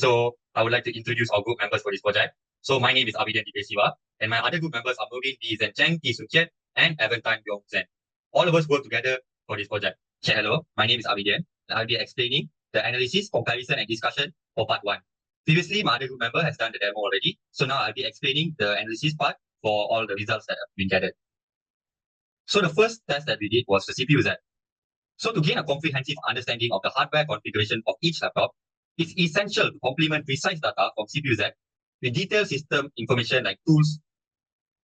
So I would like to introduce our group members for this project. So my name is AVIDIAN SIVA, and my other group members are MERVYN, CHENG, KIET, and YOONG. All of us work together for this project. Hello, my name is AVIDIAN, and I'll be explaining the analysis, comparison, and discussion for part 1. Previously, my other group member has done the demo already, so now I'll be explaining the analysis part for all the results that have been gathered. So the first test that we did was the CPU Z. So to gain a comprehensive understanding of the hardware configuration of each laptop, it's essential to complement precise data from CPU Z with detailed system information like tools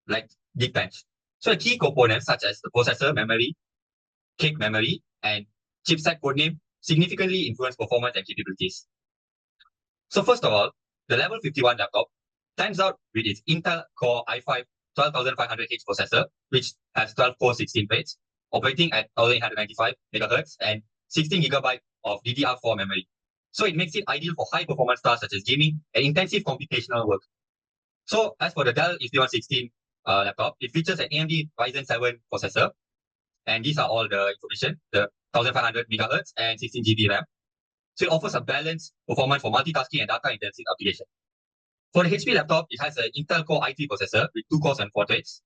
like DIPESH. So the key components such as the processor, memory, cake memory, and chipset codename significantly influence performance and capabilities. So first of all, the level 51 laptop stands out with its Intel Core i5 12500H processor, which has 12 core 16 threads, operating at 1895 MHz and 16 GB of DDR4 memory. So it makes it ideal for high performance tasks such as gaming and intensive computational work. So as for the Dell EP116 laptop, it features an AMD Ryzen 7 processor, and these are all the information, the 1500 MHz and 16 GB RAM. So it offers a balanced performance for multitasking and data intensive application. For the HP laptop, it has an Intel Core i3 processor with 2 cores and 4 threads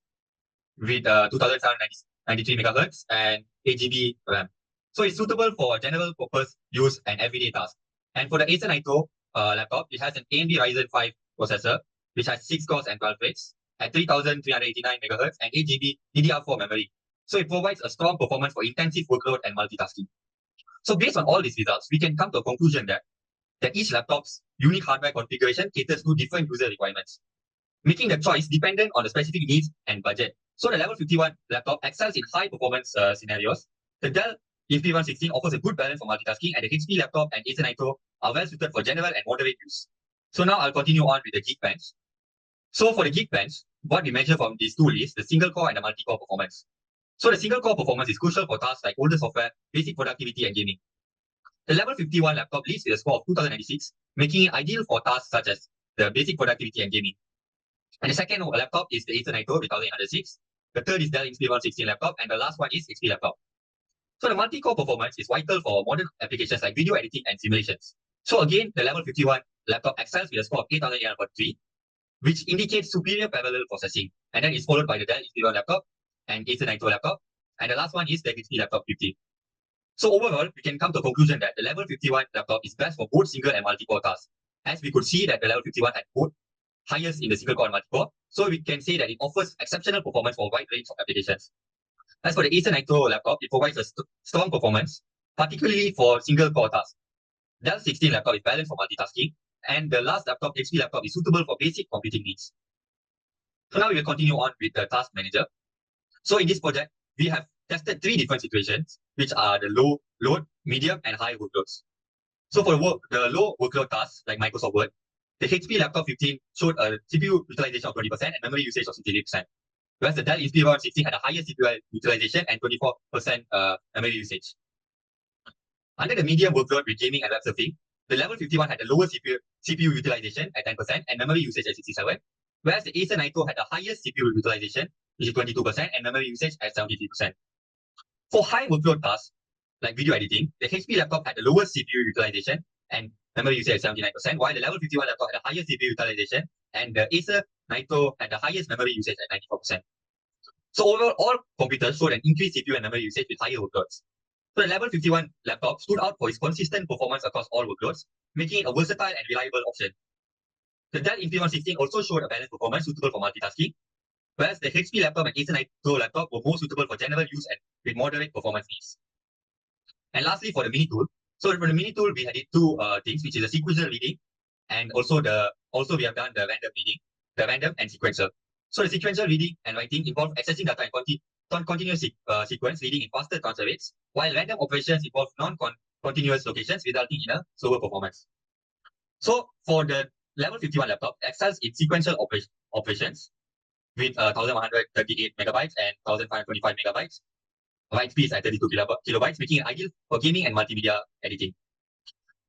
with 2793 MHz and 8 GB RAM. So it's suitable for general purpose use and everyday tasks. And for the THZEN Nitro laptop, it has an AMD Ryzen 5 processor, which has 6 cores and 12 threads at 3389 MHz and 8 GB DDR4 memory. So it provides a strong performance for intensive workload and multitasking. So based on all these results, we can come to a conclusion that each laptop's unique hardware configuration caters to different user requirements, making the choice dependent on the specific needs and budget. So the level 51 laptop excels in high performance scenarios. The Dell EP116 offers a good balance for multitasking, and the HP laptop and THZEN Nitro are well suited for general and moderate use. So now I'll continue on with the Geekbench. So for the Geekbench, what we measure from this tool is the single core and the multi-core performance. So the single core performance is crucial for tasks like older software, basic productivity, and gaming. The level 51 laptop leads with a score of 2096, making it ideal for tasks such as the basic productivity and gaming. And the second laptop is the THZEN Nitro with 1806. The third is Dell EP116 laptop, and the last one is HP laptop. So the multi-core performance is vital for modern applications like video editing and simulations. So again, the level 51 laptop excels with a score of 8843, which indicates superior parallel processing. And then it's followed by the Dell EP1 laptop and THZEN Nitro laptop. And the last one is the HP laptop 50. So overall, we can come to a conclusion that the level 51 laptop is best for both single and multi-core tasks. As we could see that the level 51 had both highest in the single core and multi-core, so we can say that it offers exceptional performance for a wide range of applications. As for the THZEN Nitro laptop, it provides a strong performance, particularly for single core tasks. Dell 16 laptop is balanced for multitasking, and the last laptop, HP laptop, is suitable for basic computing needs. So now we will continue on with the task manager. So in this project, we have tested 3 different situations, which are the low load, medium, and high workloads. So for the low workload tasks like Microsoft Word, the HP laptop 15 showed a CPU utilization of 20% and memory usage of 68%. Whereas the Dell EP116 had a higher CPU utilization and 24% memory usage. Under the medium workload with gaming and web surfing, the level 51 had the lower CPU utilization at 10% and memory usage at 67%, whereas the THZEN Nitro had the highest CPU utilization, which is 22%, and memory usage at 73%. For high workload tasks, like video editing, the HP laptop had the lowest CPU utilization and memory usage at 79%, while the level 51 laptop had the highest CPU utilization, and the THZEN Nitro had the highest memory usage at 94%. So overall, all computers showed an increased CPU and memory usage with higher workloads. So the level 51 laptop stood out for its consistent performance across all workloads, making it a versatile and reliable option. The Dell EP116 also showed a balanced performance suitable for multitasking, whereas the HP laptop and THZEN Nitro laptop were more suitable for general use and with moderate performance needs. And lastly, for the mini tool, so for the mini tool, we had 2 things, which is a sequential reading, and also we have done the random reading, the random and sequential. So the sequential reading and writing involve accessing data in continuous sequence, reading in faster transfer rates, while random operations involve non-continuous locations, resulting in a slower performance. So for the level 51 laptop, excels in sequential operations with 1138 megabytes and 1525 megabytes. Write speeds at 32 kilobytes, making it ideal for gaming and multimedia editing.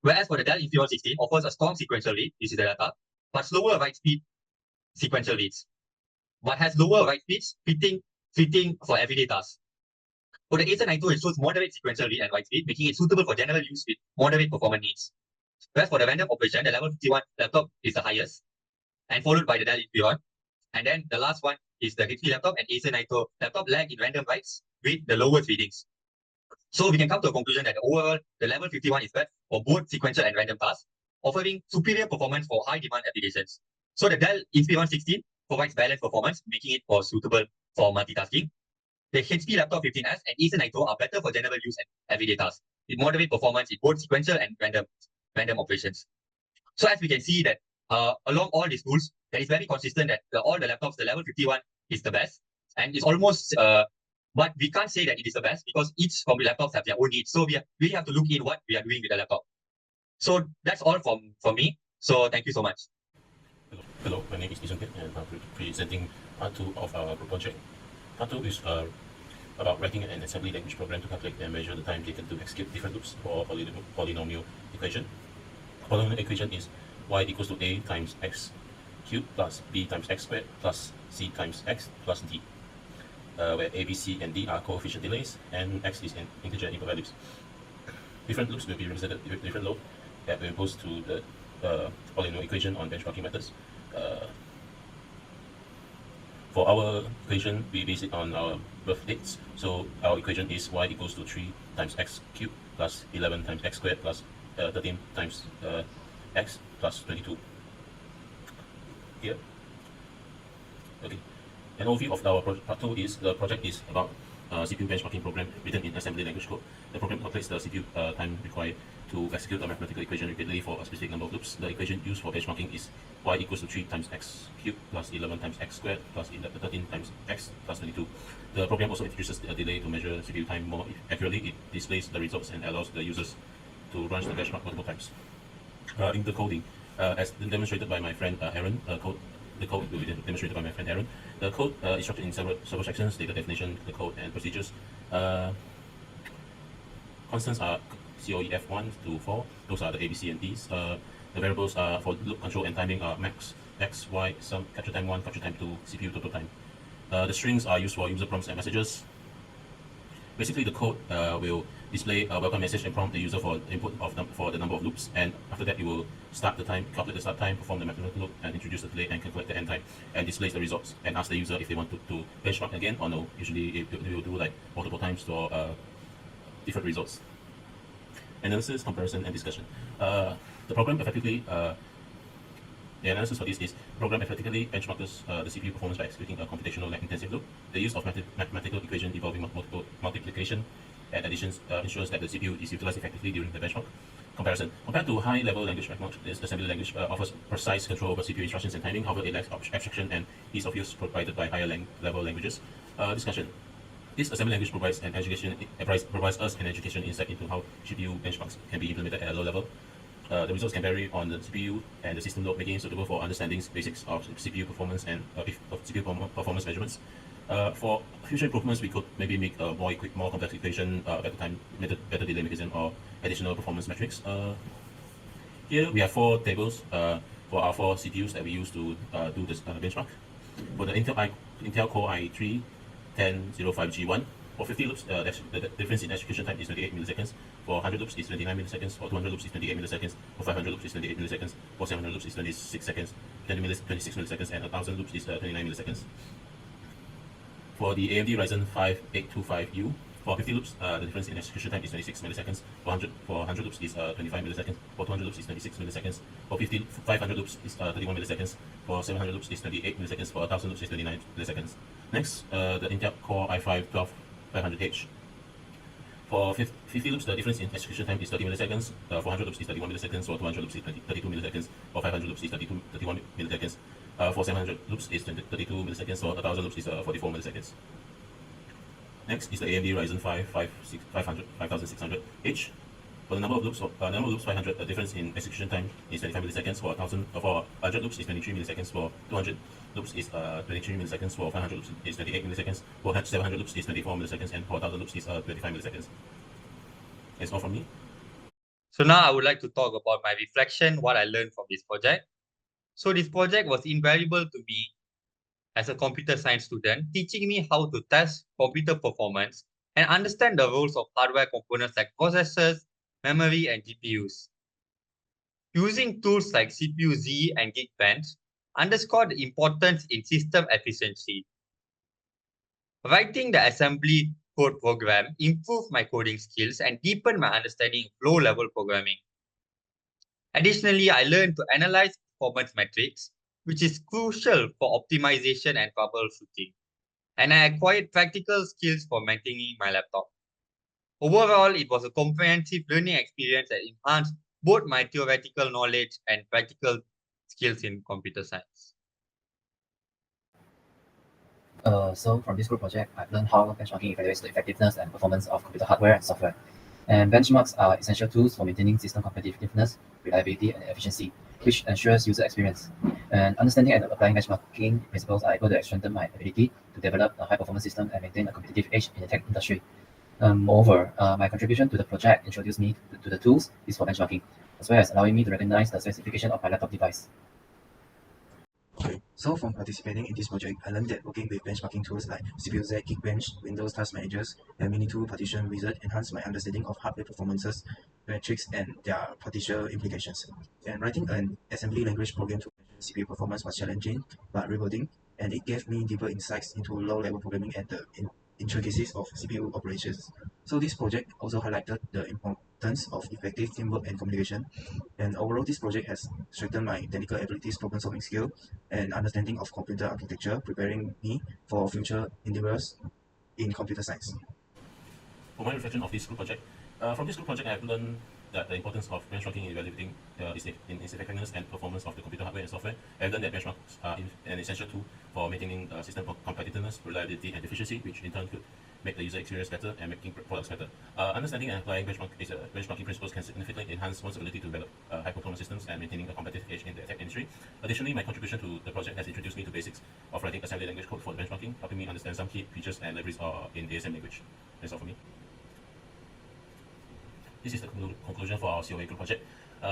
Whereas for the Dell EP116 offers a strong sequential read, this is the data, but slower write speed sequential reads, but has lower write speeds fitting for everyday tasks. For the THZEN Nitro, it shows moderate sequential read and write speed, making it suitable for general use with moderate performance needs. Whereas for the random operation, the level 51 laptop is the highest, and followed by the Dell Inspiron. And then the last one is the HP laptop and Acer Nitro laptop lag in random writes with the lowest readings. So we can come to a conclusion that overall, the level 51 is best for both sequential and random tasks, offering superior performance for high demand applications. So the Dell Inspiron 16 provides balanced performance, making it more suitable for multitasking. The HP Laptop 15S and Acer Nitro are better for general use and everyday tasks, with moderate performance in both sequential and random operations. So as we can see that along all these tools, that is very consistent that all the laptops, the level 51 is the best. And it's almost, but we can't say that it is the best because each of the laptops have their own needs. So we have to look in what we are doing with the laptop. So that's all from me. So thank you so much. Hello, my name is ZHENG and I'm presenting part 2 of our project. Part 2 is about writing an assembly language program to calculate and measure the time taken to execute different loops for a polynomial equation. Polynomial equation is y equals to a times x cubed plus b times x squared plus c times x plus d, where a, b, c, and d are coefficient delays and x is an integer input values. Different loops will be represented with different load that will impose to the polynomial equation on benchmarking methods. For our equation, we base it on our birth dates. So our equation is y equals to 3 times x cubed plus 11 times x squared plus 13 times x plus 22. Here. Okay. An overview of our part 2 is the project is about CPU benchmarking program written in assembly language code. The program calculates the CPU time required to execute a mathematical equation repeatedly for a specific number of loops. The equation used for benchmarking is y equals to 3 times x cubed plus 11 times x squared plus 13 times x plus 22. The program also introduces a delay to measure CPU time more accurately. It displays the results and allows the users to run the benchmark multiple times. In the coding, as demonstrated by my friend Aaron, the code will be demonstrated by my friend Aaron. The code is structured in several sections: data definition, the code, and procedures. Constants are COE F1 to 4. Those are the A, B, C, and D's. The variables for loop control and timing are max, x, y, sum, capture time 1, capture time 2, CPU total time. The strings are used for user prompts and messages. Basically, the code will display a welcome message and prompt the user for input for the number of loops, and after that, you will start the time, calculate the start time, perform the mathematical loop, and introduce the delay and calculate the end time, and displays the results, and ask the user if they want to benchmark again or no. Usually, it will do like multiple times for different results. Analysis, comparison, and discussion. The program effectively The analysis for this is program effectively benchmarks the CPU performance by executing a computational intensive loop. The use of mathematical equation involving multiple multiplication and additions ensures that the CPU is utilized effectively during the benchmark. Comparison. Compared to high-level language, this assembly language offers precise control over CPU instructions and timing. However, it lacks abstraction and ease of use provided by higher-level languages. Discussion. This assembly language provides us an education insight into how CPU benchmarks can be implemented at a low level. The results can vary on the CPU and the system load, making it suitable for understanding basics of CPU performance and CPU performance measurements. For future improvements, we could maybe make a more complex equation, better delay mechanism, or additional performance metrics. Here we have 4 tables for our 4 CPUs that we use to do this benchmark. For the Intel Core i3 1005G1, for 50 loops, the difference in execution time is 28 milliseconds. For 100 loops is 29 milliseconds. For 200 loops is 28 milliseconds. For 500 loops is 28 milliseconds. For 700 loops is 26 seconds. 26 milliseconds, and 1000 loops is 29 milliseconds. For the AMD Ryzen 5 825U, for 50 loops, the difference in execution time is 26 milliseconds. For 100 loops is 25 milliseconds. For 200 loops is 26 milliseconds. For 500 loops is 31 milliseconds. For 700 loops is 28 milliseconds. For 1000 loops is 29 milliseconds. Next, the Intel Core i5 12500H. For 50 loops, the difference in execution time is 30 milliseconds. For 100 loops is 31 milliseconds. For 200 loops is 32 milliseconds. For 500 loops is 31 milliseconds. For 700 loops is 32 milliseconds. For 1000 loops is 44 milliseconds. Next is the AMD Ryzen 5 5600H. For the number of loops, 500, the difference in execution time is 25 milliseconds. For 100 loops is 23 milliseconds. For 200 loops is 23 milliseconds. For 500 loops is 28 milliseconds. For 700 loops is 24 milliseconds. And for 1000 loops is 25 milliseconds. That's all from me. So now I would like to talk about my reflection, what I learned from this project. So this project was invaluable to me as a computer science student, teaching me how to test computer performance and understand the roles of hardware components like processors, memory, and GPUs. Using tools like CPU-Z and Geekbench underscored the importance in system efficiency. Writing the assembly code program improved my coding skills and deepened my understanding of low-level programming. Additionally, I learned to analyze performance metrics, which is crucial for optimization and troubleshooting. And I acquired practical skills for maintaining my laptop. Overall, it was a comprehensive learning experience that enhanced both my theoretical knowledge and practical skills in computer science. So from this group project, I've learned how benchmarking evaluates the effectiveness and performance of computer hardware and software. And benchmarks are essential tools for maintaining system competitiveness, reliability, and efficiency, which ensures user experience. And understanding and applying benchmarking principles are able to strengthen my ability to develop a high-performance system and maintain a competitive edge in the tech industry. Moreover, my contribution to the project introduced me to the tools used for benchmarking, as well as allowing me to recognize the specification of my laptop device. So from participating in this project, I learned that working with benchmarking tools like CPU-Z, Geekbench, Windows Task Managers, and Mini2 Partition Wizard enhanced my understanding of hardware performances, metrics, and their partial implications. And writing an assembly language program to measure CPU performance was challenging but rewarding, and it gave me deeper insights into low-level programming and the intricacies of CPU operations. So this project also highlighted the importance of effective teamwork and communication. And overall, this project has strengthened my technical abilities, problem-solving skill, and understanding of computer architecture, preparing me for future endeavors in computer science. For my reflection of this group project, from this group project, I have learned that the importance of benchmarking in evaluating its effectiveness and performance of the computer hardware and software. I have learned that benchmarks are an essential tool for maintaining system competitiveness, reliability, and efficiency, which in turn could make the user experience better and making products better. Understanding and applying benchmarking principles can significantly enhance one's ability to develop high-performance systems and maintaining a competitive edge in the tech industry. Additionally, my contribution to the project has introduced me to basics of writing assembly language code for benchmarking, helping me understand some key features and libraries in the ASM language. That's all for me. This is the conclusion for our COA group project.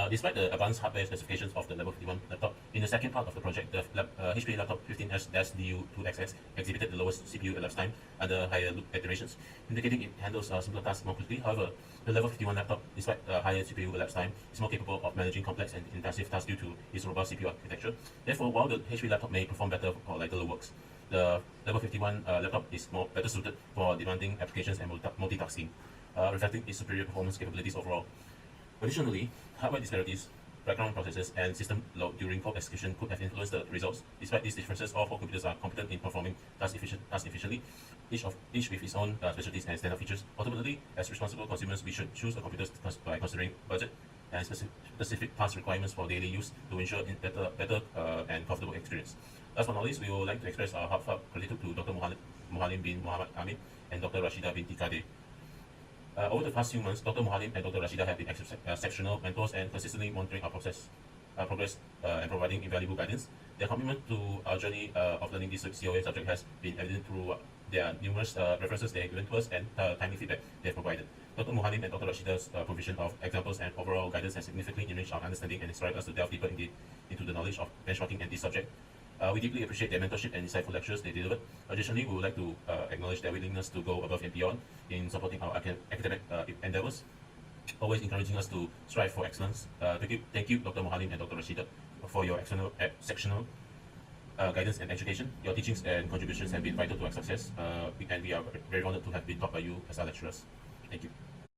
Despite the advanced hardware specifications of the Level 51 laptop, in the second part of the project, the HP laptop 15S-DU2XX exhibited the lowest CPU elapsed time under higher loop iterations, indicating it handles simpler tasks more quickly. However, the Level 51 laptop, despite higher CPU elapsed time, is more capable of managing complex and intensive tasks due to its robust CPU architecture. Therefore, while the HP laptop may perform better for lighter works, the Level 51 laptop is better suited for demanding applications and multitasking, reflecting its superior performance capabilities overall. Additionally, hardware disparities, background processes, and system load during code execution could have influenced the results. Despite these differences, all four computers are competent in performing tasks efficiently, each with its own specialties and standout features. Ultimately, as responsible consumers, we should choose a computer by considering budget and specific task requirements for daily use to ensure better and comfortable experience. Last but not least, we would like to express our heartfelt gratitude to Dr. Muhalim bin Muhammad Amin and Dr. Rashida binti Kadir. Over the past few months, Dr. Muhalim and Dr. Rashida have been exceptional mentors and consistently monitoring our progress and providing invaluable guidance. Their commitment to our journey of learning this COA subject has been evident through their numerous references they have given to us and timely feedback they have provided. Dr. Muhalim and Dr. Rashida's provision of examples and overall guidance has significantly enriched our understanding and inspired us to delve deeper into the knowledge of benchmarking and this subject. We deeply appreciate their mentorship and insightful lectures they delivered. Additionally, we would like to acknowledge their willingness to go above and beyond in supporting our academic endeavors, always encouraging us to strive for excellence. Thank you, Dr. Muhalim and Dr. Rashida, for your exceptional guidance and education. Your teachings and contributions have been vital to our success, and we are very honored to have been taught by you as our lecturers. Thank you.